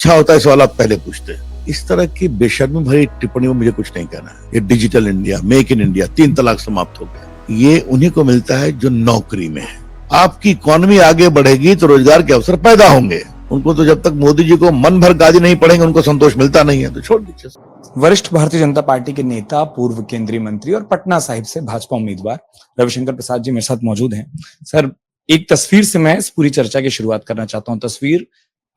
अच्छा होता है सवाल आप पहले पूछते हैं। इस तरह की बेशर्मी भरी टिप्पणियों में मुझे कुछ नहीं कहना है। ये digital India, make in India, 3 तलाक समाप्त हो गया, ये उन्हीं को मिलता है जो नौकरी में है। आपकी इकोनॉमी आगे बढ़ेगी तो रोजगार के अवसर पैदा होंगे। उनको तो जब तक मोदी जी को मन भर गाली नहीं पड़ेंगे उनको संतोष मिलता नहीं है, तो छोड़ दीजिए। वरिष्ठ भारतीय जनता पार्टी के नेता, पूर्व केंद्रीय मंत्री और पटना साहिब से भाजपा उम्मीदवार रविशंकर प्रसाद जी मेरे साथ मौजूद हैं। सर, एक तस्वीर से मैं इस पूरी चर्चा की शुरुआत करना चाहता हूं। तस्वीर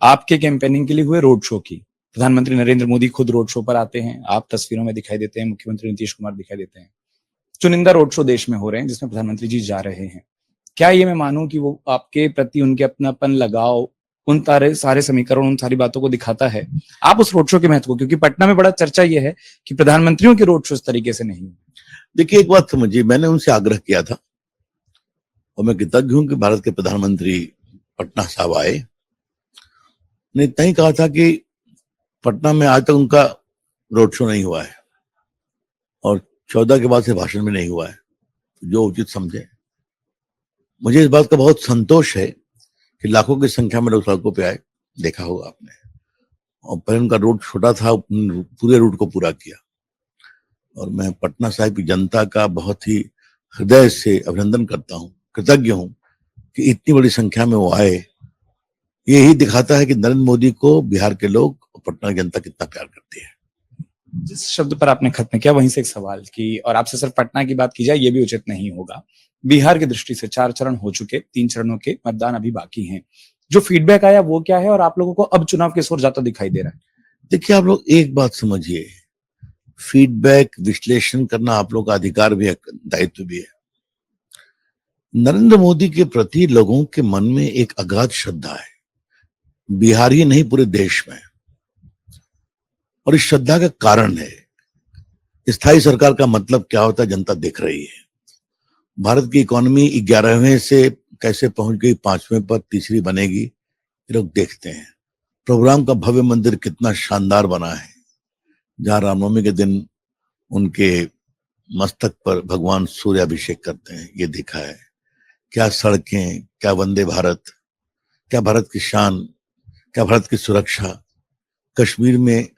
आपके कैंपेनिंग के लिए हुए रोड शो की। प्रधानमंत्री नरेंद्र मोदी खुद रोड शो पर आते हैं, आप तस्वीरों में दिखाई देते हैं, मुख्यमंत्री नीतीश कुमार दिखाई देते हैं। चुनिंदा रोड शो देश में हो रहे हैं जिसमें प्रधानमंत्री जी जा रहे हैं। क्या ये मैं मानूं कि वो आपके प्रति उनके अपनापन, लगाव, उन सारे समीकरण, उन सारी बातों को दिखाता है? आप उस रोड शो के महत्व को, क्योंकि पटना में बड़ा चर्चा ये है कि प्रधानमंत्रियों के रोड शो इस तरीके से नहीं। देखिए, एक बात समझिए, मैंने उनसे आग्रह किया था और मैं कृतज्ञ हूं कि भारत के प्रधानमंत्री पटना साहब आए। ने इतना ही कहा था कि पटना में आज तक उनका रोड शो नहीं हुआ है और 14 के बाद से भाषण भी नहीं हुआ है, जो उचित समझे। मुझे इस बात का बहुत संतोष है कि लाखों की संख्या में लोग सड़कों पे आए, देखा होगा आपने। और पहले उनका रूट छोटा था, पूरे रूट को पूरा किया। और मैं पटना साहिब की जनता का बहुत ही हृदय से अभिनंदन करता हूँ, कृतज्ञ हूँ कि इतनी बड़ी संख्या में वो आए। यही दिखाता है कि नरेंद्र मोदी को बिहार के लोग और पटना की जनता कितना प्यार करती है। जिस शब्द पर आपने खत्म किया वहीं से एक सवाल की, और आपसे सिर्फ पटना की बात की जाए ये भी उचित नहीं होगा। बिहार की दृष्टि से 4 चरण हो चुके, 3 चरणों के मतदान अभी बाकी हैं। जो फीडबैक आया वो क्या है और आप लोगों को अब चुनाव किस ओर जाता दिखाई दे रहा है? देखिए, आप लोग एक बात समझिए, फीडबैक विश्लेषण करना आप लोग का अधिकार भी है, दायित्व भी है। नरेंद्र मोदी के प्रति लोगों के मन में एक अगाध श्रद्धा है, बिहार ही नहीं पूरे देश में। और इस श्रद्धा का कारण है, स्थायी सरकार का मतलब क्या होता है जनता देख रही है। भारत की इकोनॉमी 11वें से कैसे पहुंच गई 5वें पर, तीसरी बनेगी, ये लोग देखते हैं। प्रोग्राम का भव्य मंदिर कितना शानदार बना है, जहां रामनवमी के दिन उनके मस्तक पर भगवान सूर्य अभिषेक करते हैं, ये दिखा है। क्या सड़कें, क्या वंदे भारत, क्या भारत की शान, क्या भारत की सुरक्षा। कश्मीर में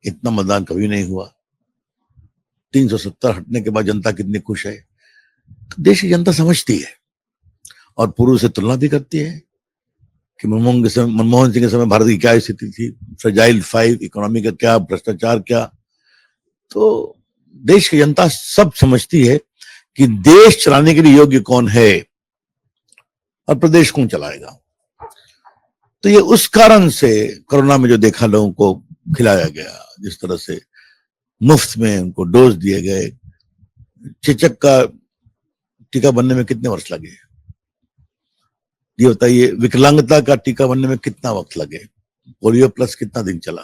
इतना मतदान कभी नहीं हुआ। 370 हटने के बाद जनता कितनी खुश है। देश की जनता समझती है और पूर्व से तुलना भी करती है कि मनमोहन सिंह के समय भारत की क्या स्थिति थी, फ्रेजाइल 5 इकोनॉमी का क्या, भ्रष्टाचार क्या। तो देश की जनता सब समझती है कि देश चलाने के लिए योग्य कौन है और प्रदेश कौन चलाएगा। तो ये उस कारण से कोरोना में जो देखा लोगों को खिलाया गया, जिस तरह से मुफ्त में उनको डोज दिए गए। चेचक का टीका बनने में कितने वर्ष लगे, ये बताइए। विकलांगता का टीका बनने में कितना वक्त लगे। पोलियो प्लस कितना दिन चला।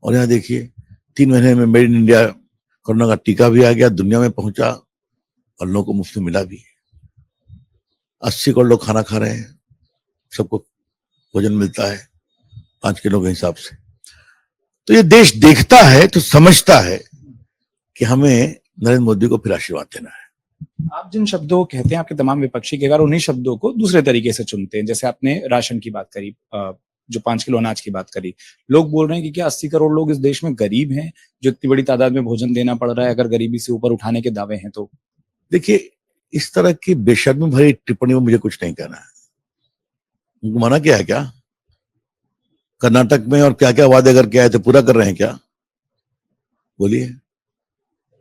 और यहाँ देखिए, 3 महीने में मेड इन इंडिया कोरोना का टीका भी आ गया, दुनिया में पहुंचा और लोगों को मुफ्त में मिला भी। 80 करोड़ लोग खाना खा रहे हैं, सबको भोजन मिलता है 5 किलो के हिसाब से। तो ये देश देखता है तो समझता है कि हमें नरेंद्र मोदी को फिर आशीर्वाद देना है। आप जिन शब्दों को कहते हैं, आपके तमाम विपक्षी के अगर उन्हीं शब्दों को दूसरे तरीके से चुनते हैं। जैसे आपने राशन की बात करी, जो 5 किलो अनाज की बात करी, लोग बोल रहे हैं कि क्या 80 करोड़ लोग इस देश में गरीब हैं जो इतनी बड़ी तादाद में भोजन देना पड़ रहा है, अगर गरीबी से ऊपर उठाने के दावे हैं तो? देखिए, इस तरह की बेशर्मी भरी टिप्पणियों में मुझे कुछ नहीं कहना है। उनको मना किया है क्या? कर्नाटक में और क्या क्या वादे करके आए थे, पूरा कर रहे हैं क्या? बोलिए।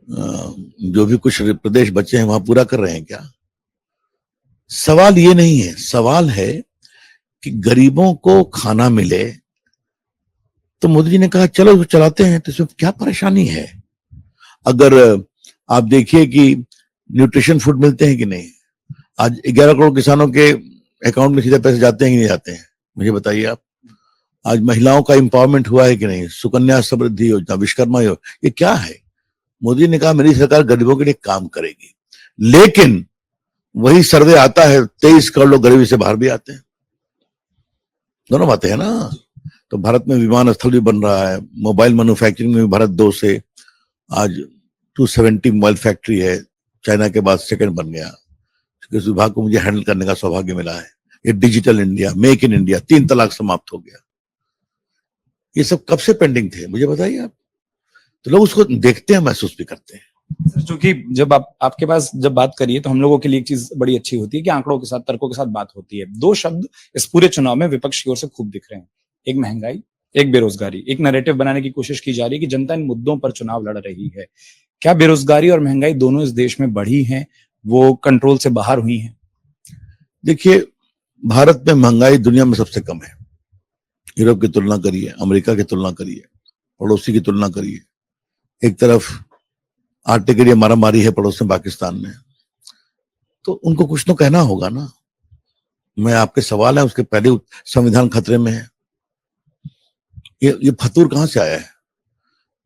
जो भी कुछ प्रदेश बचे हैं वहां पूरा कर रहे हैं क्या? सवाल ये नहीं है, सवाल है कि गरीबों को खाना मिले। तो मोदी जी ने कहा चलो उसको चलाते हैं, तो इसमें क्या परेशानी है? अगर आप देखिए कि न्यूट्रिशन फूड मिलते हैं कि नहीं। आज 11 करोड़ किसानों के अकाउंट में सीधे पैसे जाते हैं कि नहीं जाते हैं, मुझे बताइए आप। आज महिलाओं का एम्पावरमेंट हुआ है कि नहीं, सुकन्या समृद्धि योजना, विश्वकर्मा योजना, ये क्या है? मोदी ने कहा मेरी सरकार गरीबों के लिए काम करेगी। लेकिन वही सर्वे आता है 23 करोड़ लोग गरीबी से बाहर भी आते हैं। दोनों बातें हैं ना। तो भारत में विमान स्थल भी बन रहा है, मोबाइल मैन्युफैक्चरिंग में भी भारत 2 से आज 270 मोबाइल फैक्ट्री है, चाइना के बाद सेकंड बन गया। इस विभाग को मुझे हैंडल करने का सौभाग्य मिला है। ये digital India, make in India, 3 तलाक समाप्त हो गया। ये सब कब से पेंडिंग थे मुझे बताइए आप। तो लोग उसको देखते हैं, महसूस भी करते हैं। सर, चूंकि जब आपके पास जब बात करिए तो हम लोगों के लिए एक चीज बड़ी अच्छी होती है कि आंकड़ों के साथ, तर्कों के साथ बात होती है। दो शब्द इस पूरे चुनाव में विपक्ष की ओर से खूब दिख रहे हैं, एक महंगाई, एक बेरोजगारी। एक नैरेटिव बनाने की कोशिश की जा रही है कि जनता इन मुद्दों पर चुनाव लड़ रही है। क्या बेरोजगारी और महंगाई दोनों इस देश में बढ़ी हैं, वो कंट्रोल से बाहर हुई हैं? देखिए, भारत में महंगाई दुनिया में सबसे कम है। यूरोप की तुलना करिए, अमेरिका की तुलना करिए, पड़ोसी की तुलना करिए। एक तरफ आटे के लिए मारामारी है पड़ोस में पाकिस्तान में, तो उनको कुछ तो कहना होगा ना। मैं आपके सवाल है उसके पहले संविधान खतरे में है। ये फतूर कहां से आया है?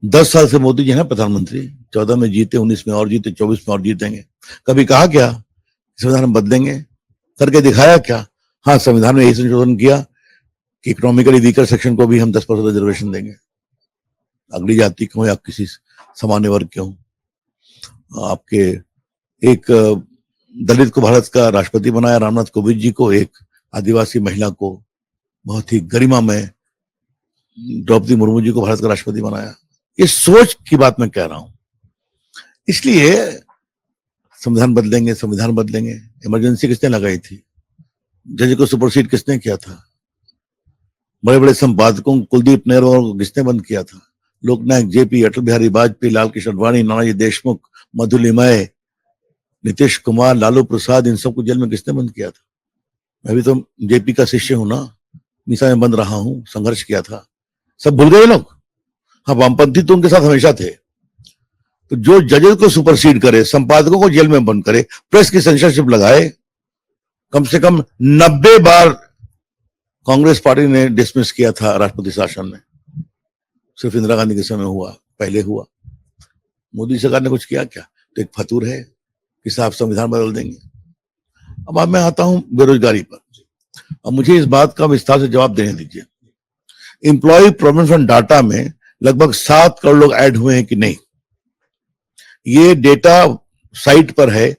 10 साल से मोदी जी है ना प्रधानमंत्री, 14 में जीते, 19 में और जीते, 24 में और जीतेंगे। कभी कहा क्या संविधान बदलेंगे? करके दिखाया क्या? हाँ, संविधान में यही संशोधन किया कि इकोनॉमिकली वीकर सेक्शन को भी हम 10% रिजर्वेशन देंगे, अगली जाति के हो या किसी सामान्य वर्ग के हो। आपके एक दलित को भारत का राष्ट्रपति बनाया, रामनाथ कोविंद जी को, एक आदिवासी महिला को बहुत ही गरिमा में द्रौपदी मुर्मू जी को भारत का राष्ट्रपति बनाया। ये सोच की बात मैं कह रहा हूं। इसलिए संविधान बदलेंगे, संविधान बदलेंगे। इमरजेंसी किसने लगाई थी? जज को सुपरसीड किसने किया था? बड़े बड़े संपादकों कुलदीप नैयर को किसने बंद किया था? लोकनायक जेपी, अटल बिहारी वाजपेयी, लाल कृष्ण आडवाणी, नानाजी देशमुख, मधुलिमाय, नीतीश कुमार, लालू प्रसाद, इन सबको जेल में किसने बंद किया था? मैं भी तो जेपी का शिष्य हूं ना, मीसा में बंद रहा हूं, संघर्ष किया था। सब भूल गए लोग? हाँ, वामपंथी तो उनके साथ हमेशा थे। तो जो जजेस को सुपरसीड करे, संपादकों को जेल में बंद करे, प्रेस की सेंसरशिप लगाए, कम से कम 90 बार कांग्रेस पार्टी ने डिसमिस किया था राष्ट्रपति शासन में। सिर्फ इंदिरा गांधी के समय हुआ, पहले हुआ। मोदी सरकार ने कुछ किया क्या? तो एक फतूर है कि साहब संविधान बदल देंगे। अब मैं आता हूं बेरोजगारी पर। अब मुझे इस बात का विस्तार से जवाब देने दीजिए। एम्प्लॉय प्रोविडेंट फंड डाटा में लगभग 7 करोड़ लोग ऐड हुए हैं कि नहीं? ये डेटा साइट पर है।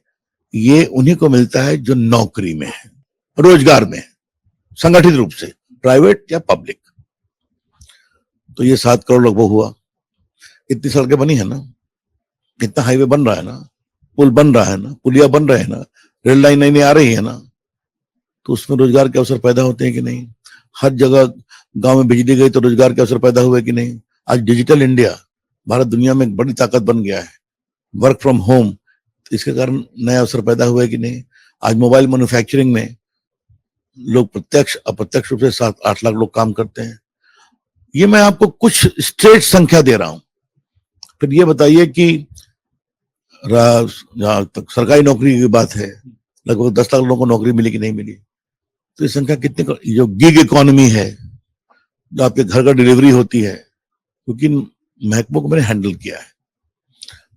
ये उन्हीं को मिलता है जो नौकरी में है, रोजगार में है, संगठित रूप से, प्राइवेट या पब्लिक। तो ये 7 करोड़ लोग वो हुआ। इतनी सड़कें बनी है ना, इतना हाईवे बन रहा है ना, पुल बन रहा है ना, पुलिया बन रहे हैं ना, रेल लाइन नई नई आ रही है ना, तो उसमें रोजगार के अवसर पैदा होते हैं कि नहीं? हर जगह गांव में बिजली गई तो रोजगार के अवसर पैदा हुए कि नहीं? आज डिजिटल इंडिया, भारत दुनिया में एक बड़ी ताकत बन गया है। वर्क फ्रॉम होम, तो इसके कारण नए अवसर पैदा हुए कि नहीं? आज मोबाइल मैन्युफैक्चरिंग में लोग प्रत्यक्ष अप्रत्यक्ष रूप से 7-8 लाख लोग काम करते हैं। ये मैं आपको कुछ स्ट्रेट संख्या दे रहा हूं। फिर ये बताइए कि जहां तक सरकारी नौकरी की बात है, लगभग 10 लाख लोगों को नौकरी मिली कि नहीं मिली? तो ये संख्या कितने? जो गिग इकोनॉमी है, जो आपके घर का डिलीवरी होती है, क्योंकि महकमों को मैंने हैंडल किया है,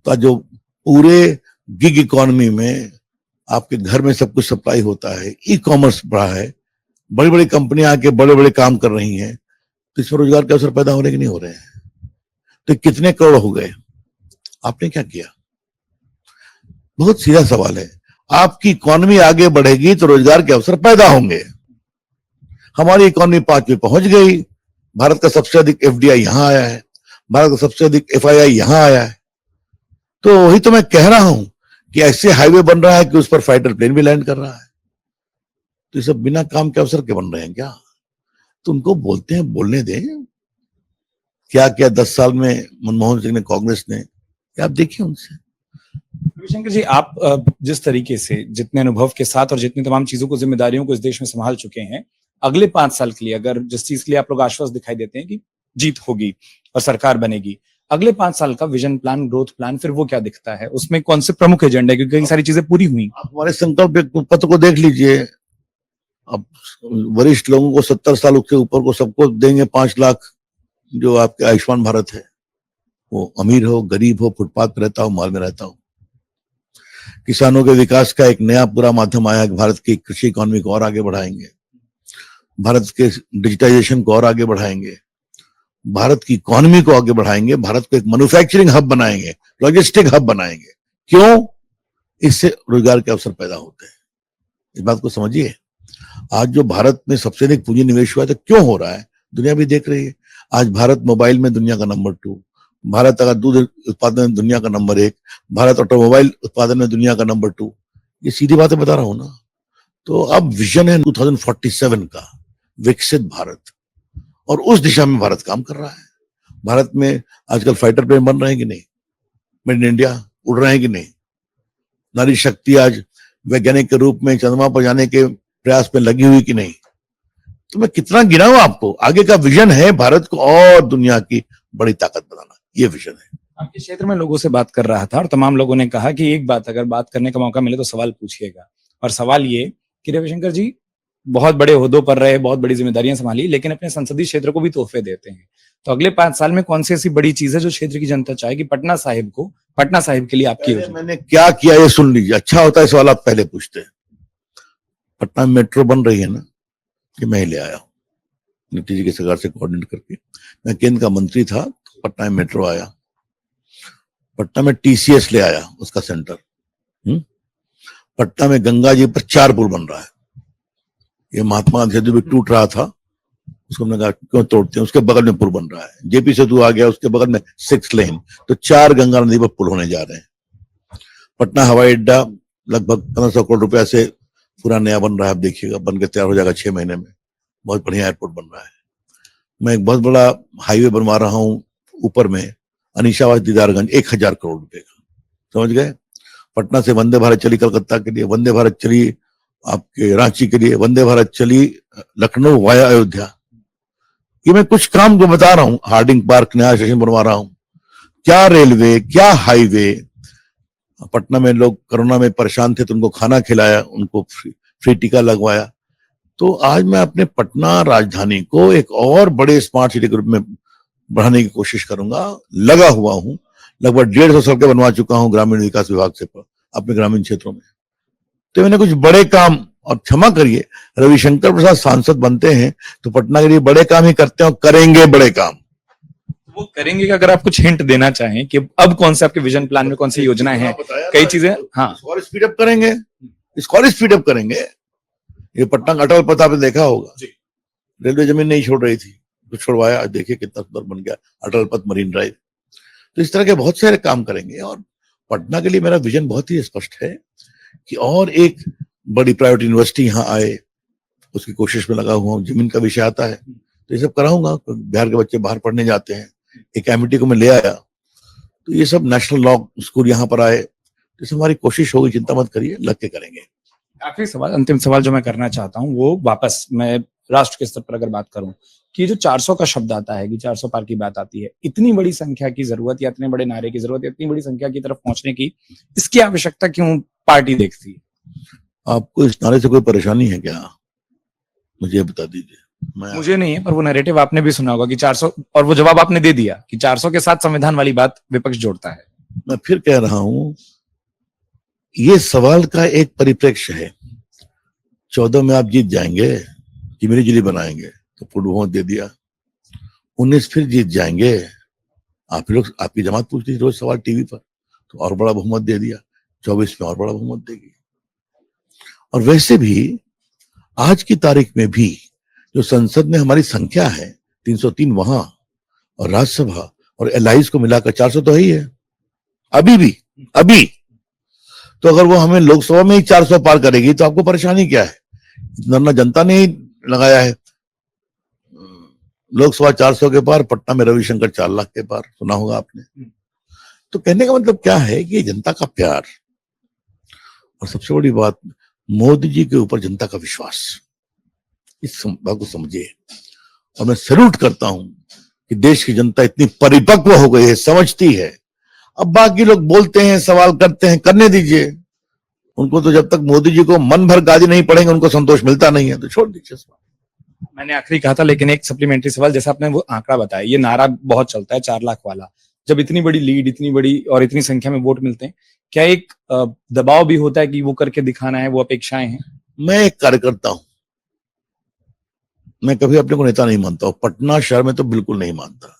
तो आज जो पूरे गिग इकोनॉमी में आपके घर में सब कुछ सप्लाई होता है, ई कॉमर्स बढ़ा है, बड़ी बड़ी कंपनियां आके बड़े बड़े काम कर रही हैं, तो इसमें रोजगार के अवसर पैदा हो रहे कि नहीं हो रहे हैं? तो कितने करोड़ हो गए? आपने क्या किया? बहुत सीधा सवाल है। आपकी इकोनॉमी आगे बढ़ेगी तो रोजगार के अवसर पैदा होंगे। हमारी इकोनॉमी 5 में पहुंच गई। भारत का सबसे अधिक एफडीआई यहां आया है, भारत का सबसे अधिक एफआईआई यहां आया है। तो वही तो मैं कह रहा हूं कि ऐसे हाईवे बन रहा है कि उस पर फाइटर प्लेन भी लैंड कर रहा है। तो ये सब बिना काम के अवसर के बन रहे हैं क्या? तो उनको बोलते हैं, बोलने दें। क्या क्या 10 साल में मनमोहन सिंह ने, कांग्रेस ने, आप देखिए उनसे। रविशंकर जी, आप जिस तरीके से, जितने अनुभव के साथ और जितनी तमाम चीजों को, जिम्मेदारियों को इस देश में संभाल चुके हैं, अगले 5 साल के लिए अगर जिस चीज के लिए आप लोग आश्वस्त दिखाई देते हैं कि जीत होगी और सरकार बनेगी, अगले 5 साल का विजन प्लान, ग्रोथ प्लान, फिर वो क्या दिखता है? उसमें कौन से प्रमुख एजेंडे? क्योंकि कई सारी चीजें पूरी हुई। आप हमारे संकल्प पत्र को देख लीजिए। अब वरिष्ठ लोगों को 70 साल के ऊपर को सबको देंगे 5 लाख, जो आपके आयुष्मान भारत है। वो अमीर हो, गरीब हो, फुटपाथ पर रहता हो, मॉल में रहता हो। किसानों के विकास का एक नया पूरा माध्यम आया। भारत की कृषि इकोनॉमी को और आगे बढ़ाएंगे, भारत के डिजिटाइजेशन को और आगे बढ़ाएंगे, भारत की इकोनॉमी को आगे बढ़ाएंगे, भारत को एक मैन्युफैक्चरिंग हब बनाएंगे, लॉजिस्टिक हब बनाएंगे। क्यों? इससे रोजगार के अवसर पैदा होते हैं। इस बात को समझिए। आज जो भारत में सबसे अधिक पूंजी निवेश हुआ है, तो क्यों हो रहा है? दुनिया भी देख रही है। आज भारत मोबाइल में दुनिया का नंबर 2, भारत अगर दूध उत्पादन में दुनिया का नंबर 1, भारत ऑटोमोबाइल उत्पादन में दुनिया का नंबर 2। ये सीधी बातें बता रहा हूं ना। तो अब विजन है 2047 का, विकसित भारत, और उस दिशा में भारत काम कर रहा है। भारत में आजकल फाइटर प्लेन बन रहे हैं कि नहीं, मेड इन इंडिया उड़ रहे हैं कि नहीं, नारी शक्ति आज वैज्ञानिक के रूप में चंद्रमा पर जाने के प्रयास में लगी हुई कि नहीं। तो मैं कितना गिनाऊं आपको, आगे का विजन है भारत को और दुनिया की बड़ी ताकत बनाना, ये विजन है। आपके क्षेत्र में लोगों से बात कर रहा था और तमाम लोगों ने कहा कि एक बात, अगर बात करने का मौका मिले तो सवाल पूछिएगा, और सवाल ये कि रविशंकर जी बहुत बड़े ओहदों पर रहे, बहुत बड़ी जिम्मेदारियां संभाली, लेकिन अपने संसदीय क्षेत्र को भी तोहफे देते हैं। तो अगले 5 साल में कौन सी ऐसी बड़ी चीज है जो क्षेत्र की जनता चाहेगी पटना साहिब के लिए आपकी योजना? मैंने क्या किया ये सुन लीजिए, अच्छा होता है सवाल आप पहले पूछते। पटना में मेट्रो बन रही है ना, कि मैं ही ले आया हूं नीतीश जी की सरकार से कोऑर्डिनेट करके। मैं केंद्र का मंत्री था, पटना में मेट्रो आया, पटना में टीसीएस ले आया उसका सेंटर। पटना में गंगा जी पर 4 पुल बन रहा है। ये महात्मा गांधी सेतु भी टूट रहा था, उसको हमने कहा क्यों तोड़ते हैं, उसके बगल में पुल बन रहा है। जेपी सेतु आ गया, उसके बगल में 6 लेन, तो 4 गंगा नदी पर पुल होने जा रहे हैं। पटना हवाई अड्डा लगभग 1500 करोड़ रुपया से पूरा नया बन रहा है, आप देखिएगा, बन के तैयार हो जाएगा 6 महीने में। बहुत बढ़िया एयरपोर्ट बन रहा है। मैं एक बहुत बड़ा हाईवे बनवा रहा हूँ ऊपर में, अनीशावाद दीदारगंज, 1000 करोड़ रुपए का, समझ गए। पटना से वंदे भारत चली कलकत्ता के लिए, वंदे भारत चली आपके रांची के लिए, वंदे भारत चली लखनऊ वाया अयोध्या। ये मैं कुछ काम जो बता रहा हूँ, हार्डिंग पार्क नया स्टेशन बनवा रहा हूँ, क्या रेलवे, क्या हाईवे। पटना में लोग कोरोना में परेशान थे तो उनको खाना खिलाया, उनको फ्री टीका लगवाया। तो आज मैं अपने पटना राजधानी को एक और बड़े स्मार्ट सिटी के रूप में बढ़ाने की कोशिश करूंगा, लगा हुआ हूं। लगभग 150 सड़कें बनवा चुका हूं ग्रामीण विकास विभाग से अपने ग्रामीण क्षेत्रों में। तो मैंने कुछ बड़े काम, और क्षमा करिए रविशंकर प्रसाद सांसद बनते हैं तो पटना के लिए बड़े काम ही करते हैं और करेंगे बड़े काम। वो करेंगे कि अगर आप कुछ हिंट देना चाहें कि अब कौन से आपके विजन प्लान में कौन सी योजनाएं हैं, कई चीजें। हाँ, स्पीड अप करेंगे। ये पटना का अटल पथ आपने देखा होगा, रेलवे जमीन नहीं छोड़ रही थी तो छुड़वाया, देखिए कितना सुंदर बन गया अटल पथ मरीन ड्राइव। तो इस तरह के बहुत सारे काम करेंगे। और पटना के लिए मेरा विजन बहुत ही स्पष्ट है कि और एक बड़ी प्राइवेट यूनिवर्सिटी यहाँ आए, उसकी कोशिश में लगा हुआ हूँ। जमीन का विषय आता है तो ये सब कराऊंगा। बिहार के बच्चे बाहर पढ़ने जाते हैं, एक एमिटी को मैं ले आया, तो ये सब नेशनल लॉ स्कूल यहाँ पर आए, तो हमारी कोशिश होगी, चिंता मत करिए, लग के करेंगे। आखिरी सवाल, अंतिम सवाल जो मैं करना चाहता हूँ, वो वापस मैं राष्ट्र के स्तर पर अगर बात करूं कि जो 400 का शब्द आता है, कि 400 पार की बात आती है, इतनी बड़ी संख्या की जरूरत या इतने बड़े नारे की जरूरत या इतनी बड़ी संख्या की तरफ पहुंचने की, इसकी आवश्यकता क्यों पार्टी देखती है? आपको इस नारे से कोई परेशानी है क्या, मुझे बता दीजिए। मुझे नहीं है, पर वो नैरेटिव आपने भी सुना होगा कि 400, और वो जवाब आपने दे दिया कि 400 के साथ संविधान वाली बात विपक्ष जोड़ता है। मैं फिर कह रहा हूं, ये सवाल का एक परिप्रेक्ष्य है। 14 में आप जीत जाएंगे कि मेरी जिली बनाएंगे, तो पूर्ण बहुमत दे दिया। 19 फिर जीत जाएंगे, आप लोग, आपकी जमात पूछती थी रोज सवाल टीवी पर, तो और बड़ा बहुमत दे दिया। 24 में और बड़ा बहुमत देगी। और वैसे भी आज की तारीख में भी जो संसद में हमारी संख्या है 303 वहां, और राज्यसभा और एलाइज को मिलाकर 400 तो है ही है अभी। तो अगर वो हमें लोकसभा में ही 400 पार करेगी तो आपको परेशानी क्या है? इतना जनता ने ही लगाया है। लोकसभा 400 के पार, पटना में रविशंकर 4 लाख के पार, सुना होगा आपने। तो कहने का मतलब क्या है कि जनता का प्यार, और सबसे बड़ी बात मोदी जी के ऊपर जनता का विश्वास, इस बात को समझिए। और मैं सैल्यूट करता हूं कि देश की जनता इतनी परिपक्व हो गई है, समझती है। अब बाकी लोग बोलते हैं, सवाल करते हैं, करने दीजिए उनको। तो जब तक मोदी जी को मन भर गाजी नहीं पड़ेंगे उनको संतोष मिलता नहीं है, तो छोड़ दीजिए सवाल। मैंने आखिरी कहा था, लेकिन एक सप्लीमेंट्री सवाल, जैसा आपने वो आंकड़ा बताया, ये नारा बहुत चलता है 4 लाख वाला, जब इतनी बड़ी लीड, इतनी बड़ी और इतनी संख्या में वोट मिलते हैं, क्या एक दबाव भी होता है कि वो करके दिखाना है, वो अपेक्षाएं हैं? मैं एक कार्यकर्ता हूं, मैं कभी अपने को नेता नहीं मानता हूं। पटना शहर में तो बिल्कुल नहीं मानता।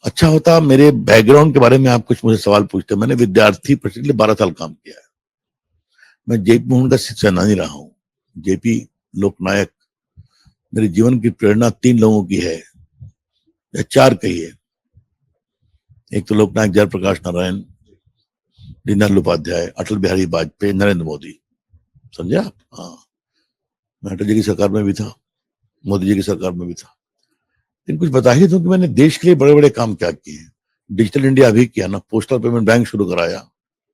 अच्छा होता मेरे बैकग्राउंड के बारे में आप कुछ मुझे सवाल पूछते। मैंने विद्यार्थी परिषद के लिए 12 साल काम किया है। मैं जेपी मोहन का सेनानी रहा हूं, जेपी लोकनायक, मेरे जीवन की प्रेरणा 3 लोगों की है या 4 कहिए। एक तो लोकनायक जयप्रकाश नारायण, दीनदयाल उपाध्याय, अटल बिहारी वाजपेयी, नरेंद्र मोदी। समझे आप? हाँ, मैं अटल जी की सरकार में भी था, मोदी जी की सरकार में भी था। लेकिन कुछ बता ही दो कि मैंने देश के लिए बड़े बड़े काम क्या किए हैं। डिजिटल इंडिया अभी किया ना, पोस्टल पेमेंट बैंक शुरू कराया,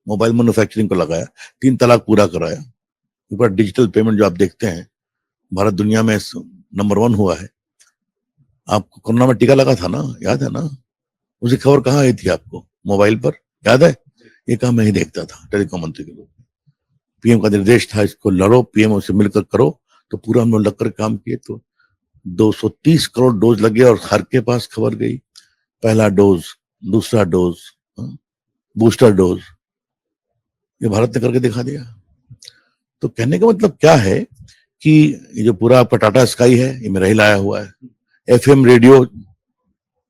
मोबाइल मैन्युफैक्चरिंग को लगाया, 3 तलाक पूरा कराया। एक बार डिजिटल पेमेंट जो आप देखते हैं, भारत दुनिया में नंबर 1 हुआ है। आपको कोरोना में टीका लगा था ना, याद है ना? उसकी खबर कहाँ आई थी आपको? मोबाइल पर, याद है? ये काम मैं ही देखता था टेलीकॉम मंत्री के रूप में। पीएम का निर्देश था इसको लड़ो, पीएम से मिलकर करो, तो पूरा हम लोग लगकर काम किए। तो 230 करोड़ डोज लगे और हर के पास खबर गई, पहला डोज, दूसरा डोज, बूस्टर डोज, ये भारत ने करके दिखा दिया। तो कहने का मतलब क्या है कि ये जो पूरा आपका टाटा स्काई है, ये मेरा ही लाया हुआ है। एफएम रेडियो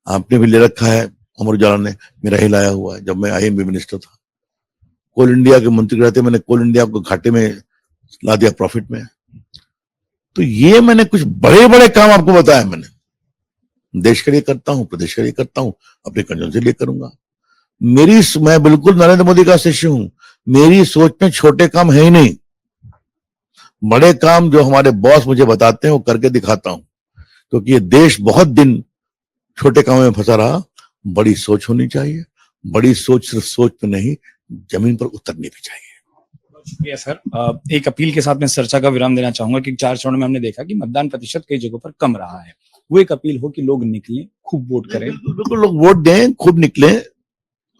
आपने भी ले रखा है, अमर उजाला ने, मेरा ही लाया हुआ है। जब मैं आईएमबी मिनिस्टर था, कोल इंडिया के मंत्री रहते, मैंने कोल इंडिया को घाटे में ला दिया, प्रॉफिट में। तो ये मैंने कुछ बड़े बड़े काम आपको बताया। मैंने देश के लिए करता हूं, प्रदेश के लिए करता हूं, अपने कंजन से लिए करूंगा। मैं बिल्कुल नरेंद्र मोदी का शिष्य हूं। मेरी सोच में छोटे काम है ही नहीं, बड़े काम जो हमारे बॉस मुझे बताते हैं वो करके दिखाता हूं। क्योंकि ये देश बहुत दिन छोटे कामों में फंसा रहा। बड़ी सोच होनी चाहिए, बड़ी सोच सिर्फ सोच में नहीं, जमीन पर उतरनी भी चाहिए। शुक्रिया सर। एक अपील के साथ मैं चर्चा का विराम देना चाहूंगा कि 4 चरणों में हमने देखा कि मतदान प्रतिशत कई जगहों पर कम रहा है। वो एक अपील हो कि लोग निकलें, खूब वोट करें। बिल्कुल लोग वोट दें, खूब निकले।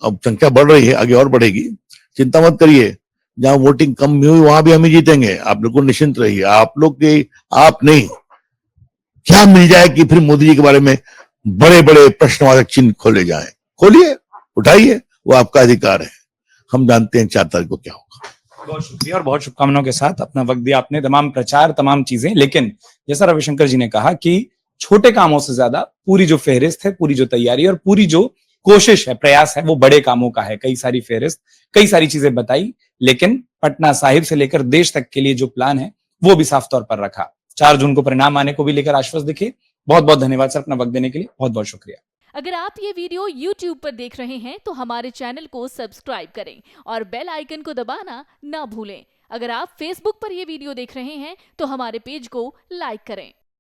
अब संख्या बढ़ रही है, आगे और बढ़ेगी, चिंता मत करिए। जहां वोटिंग कम हुई वहां भी हम ही जीतेंगे, आप बिल्कुल निश्चिंत रहिए। आप लोग के, आप नहीं, क्या मिल जाए कि फिर मोदी जी के बारे में बड़े बड़े प्रश्नवाचक चिन्ह खोले जाए? खोलिए, उठाइए, वो आपका अधिकार है। हम जानते हैं 4 तारीख को क्या होगा। बहुत शुक्रिया और बहुत शुभकामनाओं के साथ अपना वक्त दिया आपने, तमाम प्रचार, तमाम चीजें। लेकिन जैसा रविशंकर जी ने कहा कि छोटे कामों से ज्यादा पूरी जो फेहरिस्त है, पूरी जो तैयारी और पूरी जो कोशिश है, प्रयास है, वो बड़े कामों का है। कई सारी फेहरिस्त, कई सारी चीजें बताई, लेकिन पटना साहिब से लेकर देश तक के लिए जो प्लान है वो भी साफ तौर पर रखा। 4 जून को परिणाम आने को भी लेकर आश्वस्त दिखे। बहुत बहुत धन्यवाद सर अपना वक्त देने के लिए, बहुत बहुत शुक्रिया। अगर आप ये वीडियो YouTube पर देख रहे हैं तो हमारे चैनल को सब्सक्राइब करें और बेल आइकन को दबाना ना भूलें। अगर आप Facebook पर ये वीडियो देख रहे हैं तो हमारे पेज को लाइक करें।